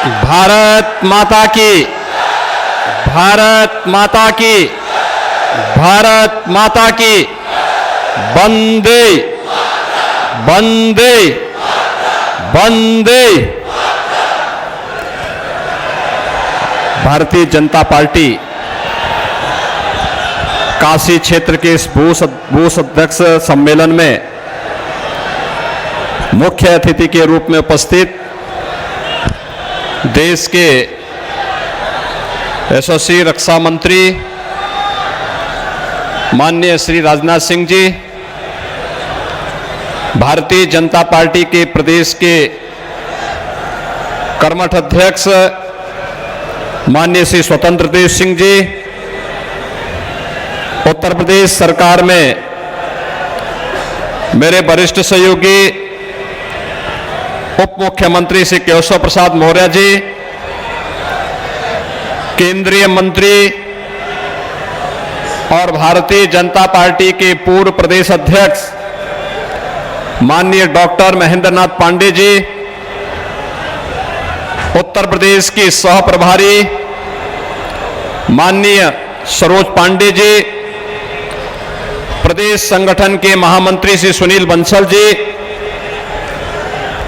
भारत माता की, भारत माता की, भारत माता की, वंदे वंदे वंदे। भारतीय जनता पार्टी काशी क्षेत्र के इस बूथ अध्यक्ष सम्मेलन में मुख्य अतिथि के रूप में उपस्थित देश के यशस्वी रक्षा मंत्री माननीय श्री राजनाथ सिंह जी, भारतीय जनता पार्टी के प्रदेश के कर्मठ अध्यक्ष माननीय श्री स्वतंत्र देव सिंह जी, उत्तर प्रदेश सरकार में मेरे वरिष्ठ सहयोगी उप मुख्यमंत्री श्री केशव प्रसाद मौर्य जी, केंद्रीय मंत्री और भारतीय जनता पार्टी के पूर्व प्रदेश अध्यक्ष माननीय डॉक्टर महेंद्र नाथ पांडे जी, उत्तर प्रदेश की सह प्रभारी माननीय सरोज पांडे जी, प्रदेश संगठन के महामंत्री श्री सुनील बंसल जी,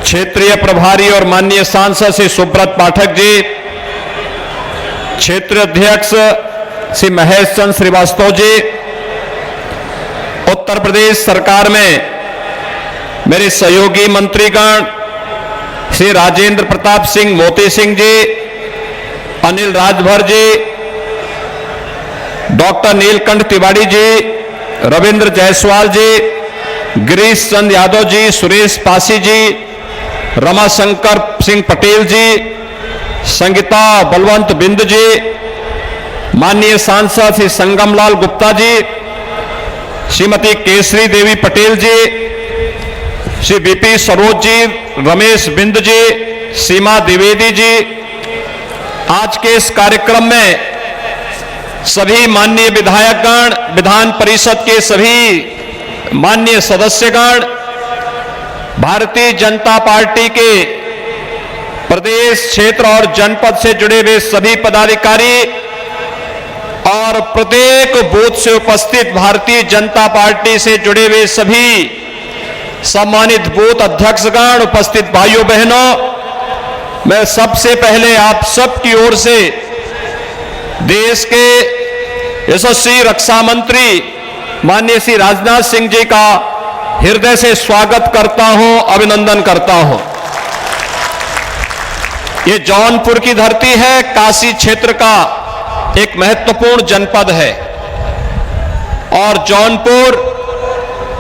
क्षेत्रीय प्रभारी और माननीय सांसद श्री सुब्रत पाठक जी, क्षेत्रीय अध्यक्ष श्री महेश चंद्र श्रीवास्तव जी, उत्तर प्रदेश सरकार में मेरे सहयोगी मंत्रीगण श्री राजेंद्र प्रताप सिंह मोती सिंह जी, अनिल राजभर जी, डॉक्टर नीलकंठ तिवारी जी, रविंद्र जायसवाल जी, गिरीश चंद यादव जी, सुरेश पासी जी, रमाशंकर सिंह पटेल जी, संगीता बलवंत बिंद जी, माननीय सांसद श्री संगमलाल गुप्ता जी, श्रीमती केसरी देवी पटेल जी, श्री बीपी सरोज जी, रमेश बिंद जी, सीमा द्विवेदी जी। आज के इस कार्यक्रम में सभी माननीय विधायकगण, विधान परिषद के सभी माननीय सदस्यगण, भारतीय जनता पार्टी के प्रदेश क्षेत्र और जनपद से जुड़े हुए सभी पदाधिकारी और प्रत्येक बूथ से उपस्थित भारतीय जनता पार्टी से जुड़े हुए सभी सम्मानित बूथ अध्यक्षगण, उपस्थित भाइयों बहनों, मैं सबसे पहले आप सबकी ओर से देश के यशस्वी रक्षा मंत्री माननीय श्री राजनाथ सिंह जी का हृदय से स्वागत करता हूं, अभिनंदन करता हूं। ये जौनपुर की धरती है, काशी क्षेत्र का एक महत्वपूर्ण जनपद है और जौनपुर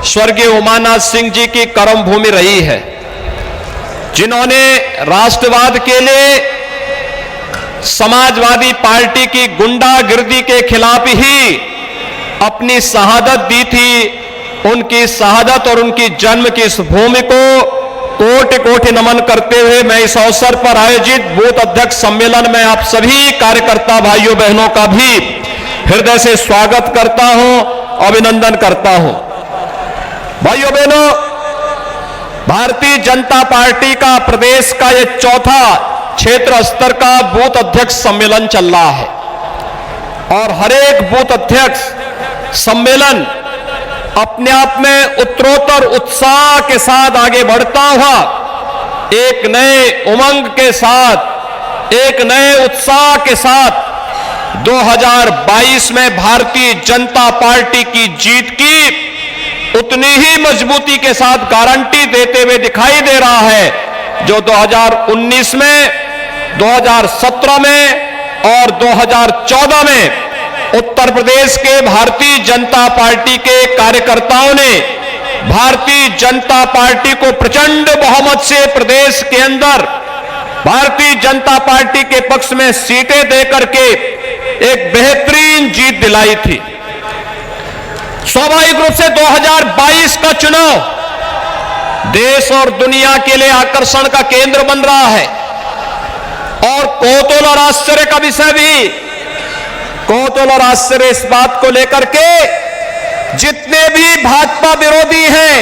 स्वर्गीय उमानाथ सिंह जी की कर्म भूमि रही है, जिन्होंने राष्ट्रवाद के लिए समाजवादी पार्टी की गुंडागिर्दी के खिलाफ ही अपनी शहादत दी थी। उनकी शहादत और उनकी जन्म की इस भूमि को कोटि कोटि नमन करते हुए मैं इस अवसर पर आयोजित बूथ अध्यक्ष सम्मेलन में आप सभी कार्यकर्ता भाइयों बहनों का भी हृदय से स्वागत करता हूं, अभिनंदन करता हूं। भाइयों बहनों, भारतीय जनता पार्टी का प्रदेश का यह चौथा क्षेत्र स्तर का बूथ अध्यक्ष सम्मेलन चल रहा है और हर एक बूथ अध्यक्ष सम्मेलन अपने आप में उत्तरोत्तर उत्साह के साथ आगे बढ़ता हुआ एक नए उमंग के साथ, एक नए उत्साह के साथ 2022 में भारतीय जनता पार्टी की जीत की उतनी ही मजबूती के साथ गारंटी देते हुए दिखाई दे रहा है जो 2019 में, 2017 में और 2014 में उत्तर प्रदेश के भारतीय जनता पार्टी के कार्यकर्ताओं ने भारतीय जनता पार्टी को प्रचंड बहुमत से प्रदेश के अंदर भारतीय जनता पार्टी के पक्ष में सीटें देकर के एक बेहतरीन जीत दिलाई थी। स्वाभाविक रूप से 2022 का चुनाव देश और दुनिया के लिए आकर्षण का केंद्र बन रहा है और कौतूहल और आश्चर्य का विषय भी, कौतूहल और आश्चर्य इस बात को लेकर के जितने भी भाजपा विरोधी हैं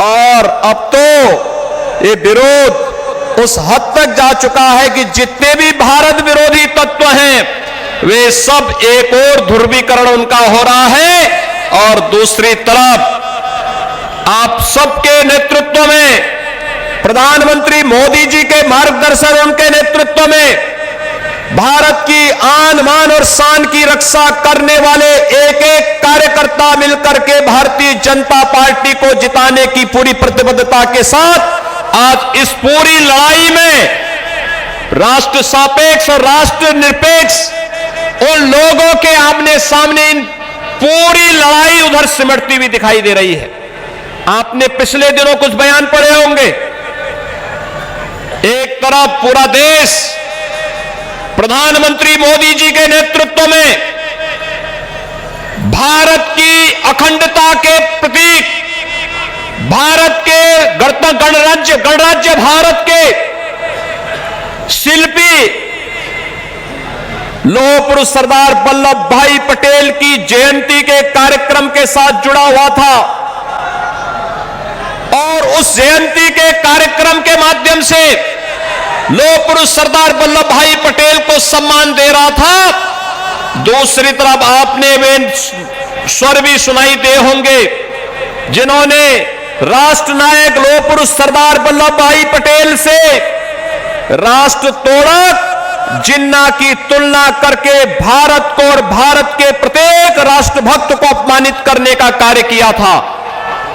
और अब तो ये विरोध उस हद तक जा चुका है कि जितने भी भारत विरोधी तत्व हैं वे सब एक और ध्रुवीकरण उनका हो रहा है और दूसरी तरफ आप सबके नेतृत्व में, प्रधानमंत्री मोदी जी के मार्गदर्शन, उनके नेतृत्व में भारत की आन मान और शान की रक्षा करने वाले एक एक कार्यकर्ता मिलकर के भारतीय जनता पार्टी को जिताने की पूरी प्रतिबद्धता के साथ आज इस पूरी लड़ाई में राष्ट्र सापेक्ष और राष्ट्र निरपेक्ष उन लोगों के आमने सामने इन पूरी लड़ाई उधर सिमटती हुई दिखाई दे रही है। आपने पिछले दिनों कुछ बयान पढ़े होंगे। एक तरफ पूरा देश प्रधानमंत्री मोदी जी के नेतृत्व में भारत की अखंडता के प्रतीक, भारत के गणराज्य भारत के शिल्पी लौह पुरुष सरदार वल्लभ भाई पटेल की जयंती के कार्यक्रम के साथ जुड़ा हुआ था और उस जयंती के कार्यक्रम के माध्यम से लौह पुरुष सरदार वल्लभ भाई पटेल को सम्मान दे रहा था। दूसरी तरफ आपने वे स्वर भी सुनाई दे होंगे जिन्होंने राष्ट्र नायक लौह पुरुष सरदार वल्लभ भाई पटेल से राष्ट्र तोड़क जिन्ना की तुलना करके भारत को और भारत के प्रत्येक राष्ट्रभक्त को अपमानित करने का कार्य किया था।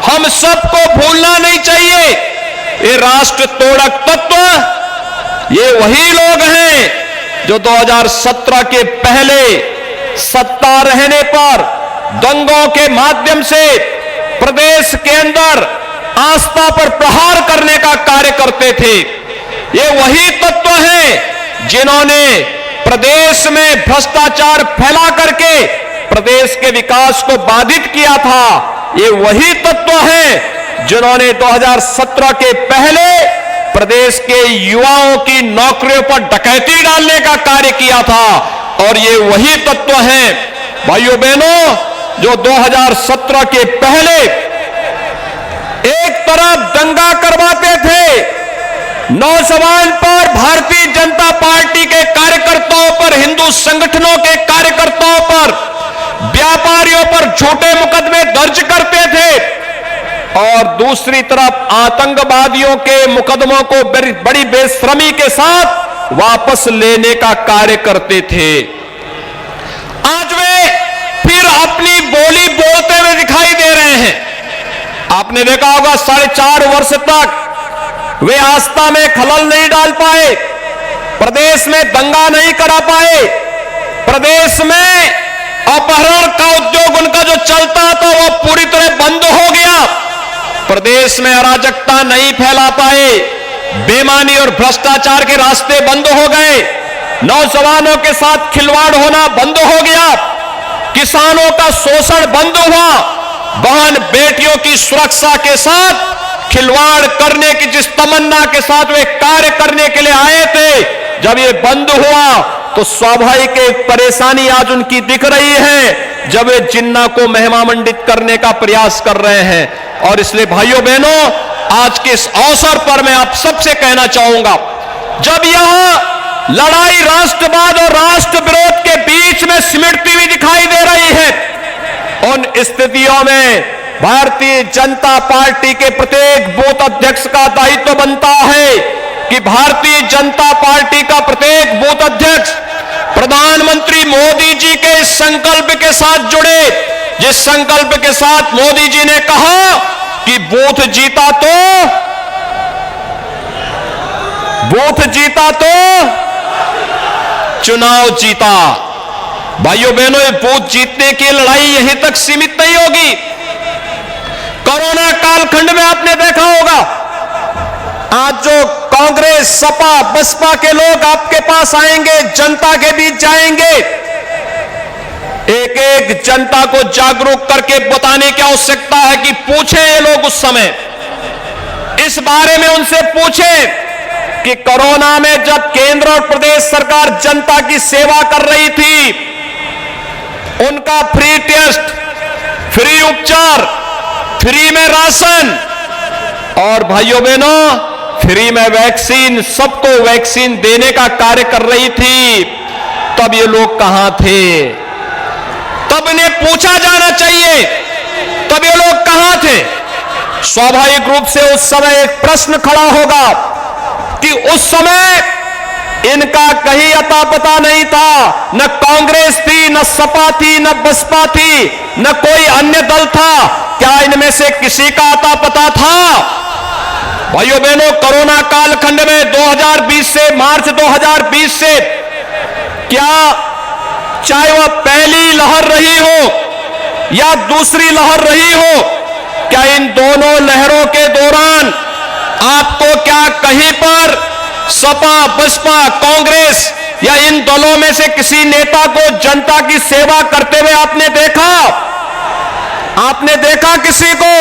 हम सबको भूलना नहीं चाहिए, ये राष्ट्र तोड़क तत्व ये वही लोग हैं जो 2017 के पहले सत्ता रहने पर दंगों के माध्यम से प्रदेश के अंदर आस्था पर प्रहार करने का कार्य करते थे। ये वही तत्व हैं जिन्होंने प्रदेश में भ्रष्टाचार फैला करके प्रदेश के विकास को बाधित किया था। ये वही तत्व हैं जिन्होंने 2017 के पहले प्रदेश के युवाओं की नौकरियों पर डकैती डालने का कार्य किया था और ये वही तत्व हैं भाइयों बहनों जो 2017 के पहले एक तरफ दंगा करवाते थे नौजवान पर, भारतीय जनता पार्टी के कार्यकर्ताओं पर, हिंदू संगठनों के कार्यकर्ताओं पर, व्यापारियों पर झूठे मुकदमे दर्ज करते थे और दूसरी तरफ आतंकवादियों के मुकदमों को बड़ी बेशर्मी के साथ वापस लेने का कार्य करते थे। आज वे फिर अपनी बोली बोलते हुए दिखाई दे रहे हैं। आपने देखा होगा 4.5 वर्ष तक वे आस्था में खलल नहीं डाल पाए, प्रदेश में दंगा नहीं करा पाए, प्रदेश में अपहरण का उद्योग उनका जो चलता था वो पूरी तरह बंद हो गया, प्रदेश में अराजकता नहीं फैला पाए, बेईमानी और भ्रष्टाचार के रास्ते बंद हो गए, नौजवानों के साथ खिलवाड़ होना बंद हो गया, किसानों का शोषण बंद हुआ, बहन बेटियों की सुरक्षा के साथ खिलवाड़ करने की जिस तमन्ना के साथ वे कार्य करने के लिए आए थे, जब ये बंद हुआ तो स्वाभाविक एक परेशानी आज उनकी दिख रही है जब वे जिन्ना को महिमामंडित करने का प्रयास कर रहे हैं। और इसलिए भाइयों बहनों, आज के इस अवसर पर मैं आप सबसे कहना चाहूंगा, जब यह लड़ाई राष्ट्रवाद और राष्ट्र विरोध के बीच में सिमटती हुई दिखाई दे रही है, उन स्थितियों में भारतीय जनता पार्टी के प्रत्येक बूथ अध्यक्ष का दायित्व बनता है कि भारतीय जनता पार्टी का प्रत्येक बूथ अध्यक्ष प्रधानमंत्री मोदी जी के इस संकल्प के साथ जुड़े, जिस संकल्प के साथ मोदी जी ने कहा कि बूथ जीता तो चुनाव जीता। भाइयों बहनों, ये बूथ जीतने की लड़ाई यहीं तक सीमित नहीं होगी। कोरोना कालखंड में आपने देखा होगा, आज जो कांग्रेस, सपा, बसपा के लोग आपके पास आएंगे, जनता के बीच जाएंगे, एक एक जनता को जागरूक करके बताने की आवश्यकता है कि पूछें ये लोग उस समय इस बारे में उनसे पूछें कि कोरोना में जब केंद्र और प्रदेश सरकार जनता की सेवा कर रही थी, उनका फ्री टेस्ट, फ्री उपचार, फ्री में राशन और भाइयों बहनों फ्री में वैक्सीन, सबको वैक्सीन देने का कार्य कर रही थी, तब ये लोग कहां थे? तब इन्हें पूछा जाना चाहिए, तब ये लोग कहां थे? स्वाभाविक रूप से उस समय एक प्रश्न खड़ा होगा कि उस समय इनका कहीं अता पता नहीं था, न कांग्रेस थी, न सपा थी, न बसपा थी, न कोई अन्य दल था। क्या इनमें से किसी का अता पता था? भाइयों बहनों, कोरोना कालखंड में 2020 से मार्च 2020 से क्या, चाहे वह पहली लहर रही हो या दूसरी लहर रही हो, क्या इन दोनों लहरों के दौरान आपको क्या कहीं पर सपा, बसपा, कांग्रेस या इन दलों में से किसी नेता को जनता की सेवा करते हुए आपने देखा? आपने देखा किसी को?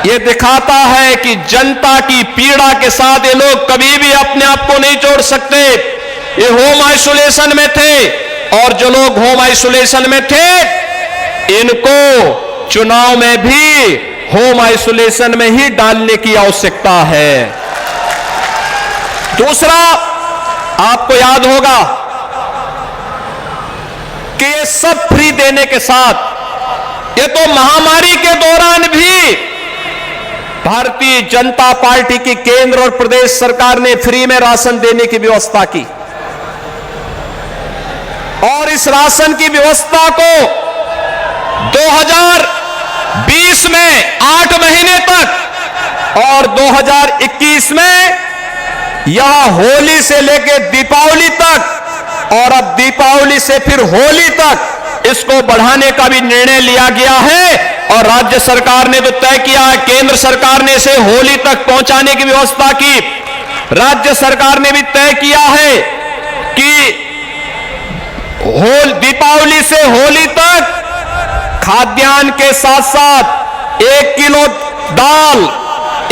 यह दिखाता है कि जनता की पीड़ा के साथ ये लोग कभी भी अपने आप को नहीं जोड़ सकते। ये होम आइसोलेशन में थे, और जो लोग होम आइसोलेशन में थे, इनको चुनाव में भी होम आइसोलेशन में ही डालने की आवश्यकता है। दूसरा, आपको याद होगा कि ये सब फ्री देने के साथ, ये तो महामारी के दौरान भी भारतीय जनता पार्टी की केंद्र और प्रदेश सरकार ने फ्री में राशन देने की व्यवस्था की, और इस राशन की व्यवस्था को 2020 में 8 महीने तक और 2021 में यह होली से लेकर दीपावली तक, और अब दीपावली से फिर होली तक इसको बढ़ाने का भी निर्णय लिया गया है। और राज्य सरकार ने तो तय किया है, केंद्र सरकार ने इसे होली तक पहुंचाने की व्यवस्था की। राज्य सरकार ने भी तय किया है कि दीपावली से होली तक खाद्यान्न के साथ साथ 1 किलो दाल,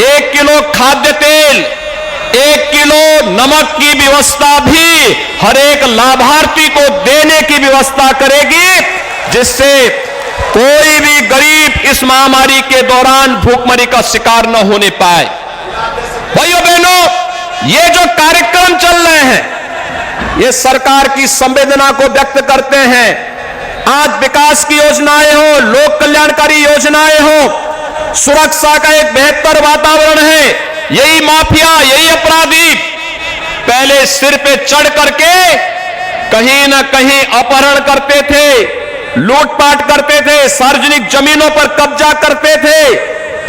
1 किलो खाद्य तेल, 1 किलो नमक की व्यवस्था भी हर एक लाभार्थी को देने की व्यवस्था करेगी, जिससे कोई भी गरीब इस महामारी के दौरान भूखमरी का शिकार न होने पाए। भाइयों बहनों, ये जो कार्यक्रम चल रहे हैं, ये सरकार की संवेदना को व्यक्त करते हैं। आज विकास की योजनाएं हो, लोक कल्याणकारी योजनाएं हो, सुरक्षा का एक बेहतर वातावरण है। यही माफिया, यही अपराधी पहले सिर पे चढ़ करके कहीं ना कहीं अपहरण करते थे, लूटपाट करते थे, सार्वजनिक जमीनों पर कब्जा करते थे।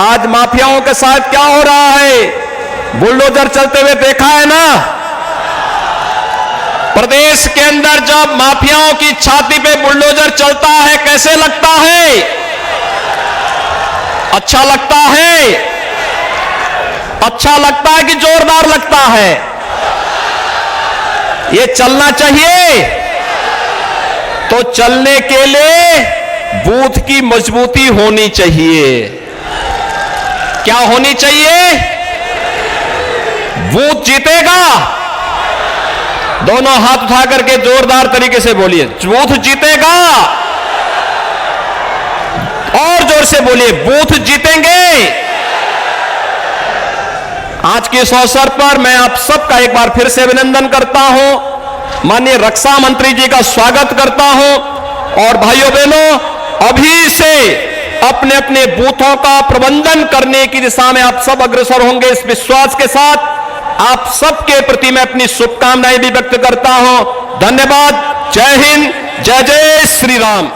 आज माफियाओं के साथ क्या हो रहा है? बुलडोजर चलते हुए देखा है ना? प्रदेश के अंदर जब माफियाओं की छाती पे बुलडोजर चलता है, कैसे लगता है? अच्छा लगता है? अच्छा लगता है कि जोरदार लगता है? ये चलना चाहिए। तो चलने के लिए बूथ की मजबूती होनी चाहिए। क्या होनी चाहिए? बूथ जीतेगा। दोनों हाथ उठा करके जोरदार तरीके से बोलिए, बूथ जीतेगा। और जोर से बोलिए, बूथ जीतेंगे। आज के इस अवसर पर मैं आप सबका एक बार फिर से अभिनंदन करता हूं, माननीय रक्षा मंत्री जी का स्वागत करता हूं। और भाइयों बहनों, अभी से अपने अपने बूथों का प्रबंधन करने की दिशा में आप सब अग्रसर होंगे, इस विश्वास के साथ आप सबके प्रति मैं अपनी शुभकामनाएं भी व्यक्त करता हूं। धन्यवाद। जय हिंद, जय जय श्री राम।